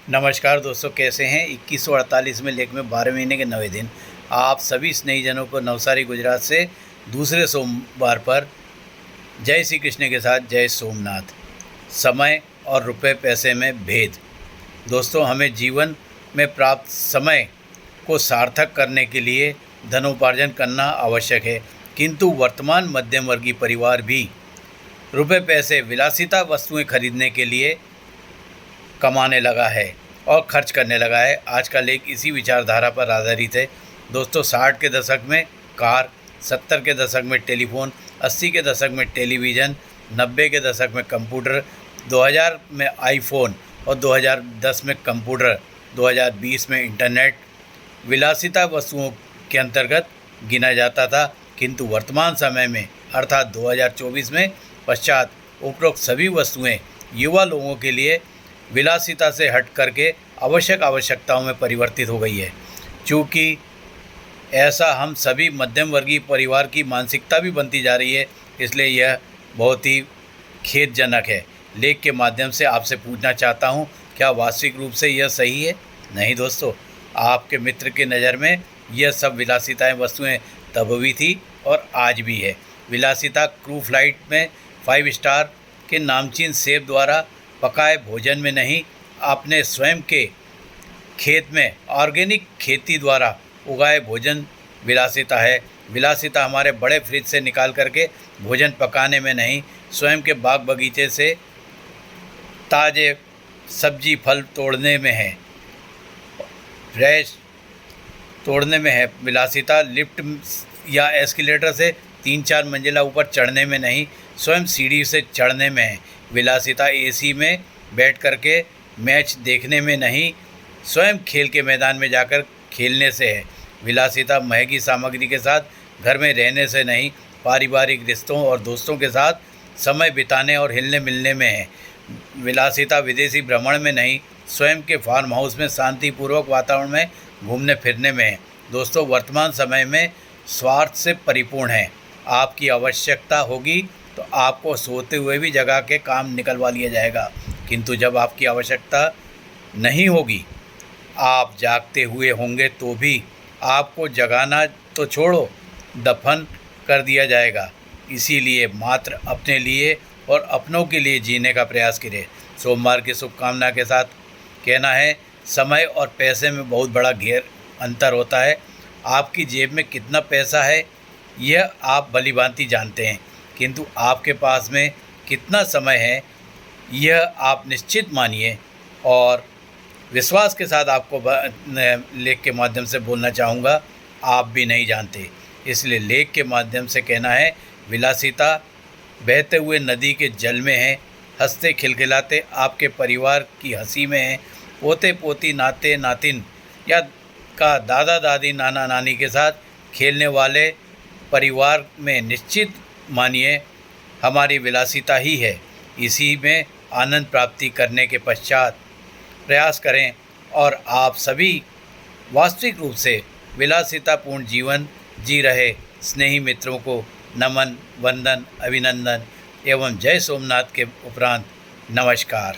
नमस्कार दोस्तों, कैसे हैं। 2148 में लेख में 12 महीने के 9वें दिन आप सभी स्नेहीजनों को नवसारी गुजरात से दूसरे सोमवार पर जय श्री कृष्ण के साथ जय सोमनाथ। समय और रुपए पैसे में भेद। दोस्तों, हमें जीवन में प्राप्त समय को सार्थक करने के लिए धनोपार्जन करना आवश्यक है, किंतु वर्तमान मध्यम वर्गीय परिवार भी रुपए पैसे विलासिता वस्तुएं खरीदने के लिए कमाने लगा है और खर्च करने लगा है। आज का लेख इसी विचारधारा पर आधारित है। दोस्तों, 60 के दशक में कार, 70 के दशक में टेलीफोन, 80 के दशक में टेलीविज़न, 90 के दशक में कंप्यूटर, 2000 में आईफोन और 2010 में कंप्यूटर, 2020 में इंटरनेट विलासिता वस्तुओं के अंतर्गत गिना जाता था, किंतु वर्तमान समय में अर्थात 2024 में पश्चात उपरोक्त सभी वस्तुएं युवा लोगों के लिए विलासिता से हट करके आवश्यकताओं में परिवर्तित हो गई है। चूँकि ऐसा हम सभी मध्यम वर्गीय परिवार की मानसिकता भी बनती जा रही है, इसलिए यह बहुत ही खेदजनक है। लेख के माध्यम से आपसे पूछना चाहता हूँ, क्या वास्तविक रूप से यह सही है? नहीं दोस्तों, आपके मित्र की नज़र में यह सब विलासिताएँ वस्तुएँ तब भी थी और आज भी है। विलासिता क्रू फ्लाइट में 5 स्टार के नामचीन शेफ द्वारा पकाए भोजन में नहीं, अपने स्वयं के खेत में ऑर्गेनिक खेती द्वारा उगाए भोजन विलासिता है। विलासिता हमारे बड़े फ्रिज से निकाल करके भोजन पकाने में नहीं, स्वयं के बाग बगीचे से ताज़े सब्जी फल तोड़ने में है, फ्रेश तोड़ने में है। विलासिता लिफ्ट या एस्केलेटर से 3-4 मंजिला ऊपर चढ़ने में नहीं, स्वयं सीढ़ी से चढ़ने में है। विलासिता एसी में बैठ करके मैच देखने में नहीं, स्वयं खेल के मैदान में जाकर खेलने से है। विलासिता महंगी सामग्री के साथ घर में रहने से नहीं, पारिवारिक रिश्तों और दोस्तों के साथ समय बिताने और हिलने मिलने में है। विलासिता विदेशी भ्रमण में नहीं, स्वयं के फार्म हाउस में शांतिपूर्वक वातावरण में घूमने फिरने में है। दोस्तों, वर्तमान समय में स्वार्थ से परिपूर्ण है। आपकी आवश्यकता होगी तो आपको सोते हुए भी जगा के काम निकलवा लिया जाएगा, किंतु जब आपकी आवश्यकता नहीं होगी, आप जागते हुए होंगे तो भी आपको जगाना तो छोड़ो, दफन कर दिया जाएगा। इसीलिए मात्र अपने लिए और अपनों के लिए जीने का प्रयास करें। सोमवार की शुभकामना के साथ कहना है, समय और पैसे में बहुत बड़ा अंतर होता है। आपकी जेब में कितना पैसा है यह आप भलीभांति जानते हैं, किंतु आपके पास में कितना समय है यह आप निश्चित मानिए। और विश्वास के साथ आपको लेख के माध्यम से बोलना चाहूँगा, आप भी नहीं जानते। इसलिए लेख के माध्यम से कहना है, विलासिता बहते हुए नदी के जल में है, हंसते खिलखिलाते आपके परिवार की हंसी में है, पोते पोती नाते नातिन या का दादा दादी नाना नानी के साथ खेलने वाले परिवार में निश्चित मानिए हमारी विलासिता ही है। इसी में आनंद प्राप्ति करने के पश्चात प्रयास करें और आप सभी वास्तविक रूप से विलासितापूर्ण जीवन जी रहे स्नेही मित्रों को नमन, वंदन, अभिनंदन एवं जय सोमनाथ के उपरांत नमस्कार।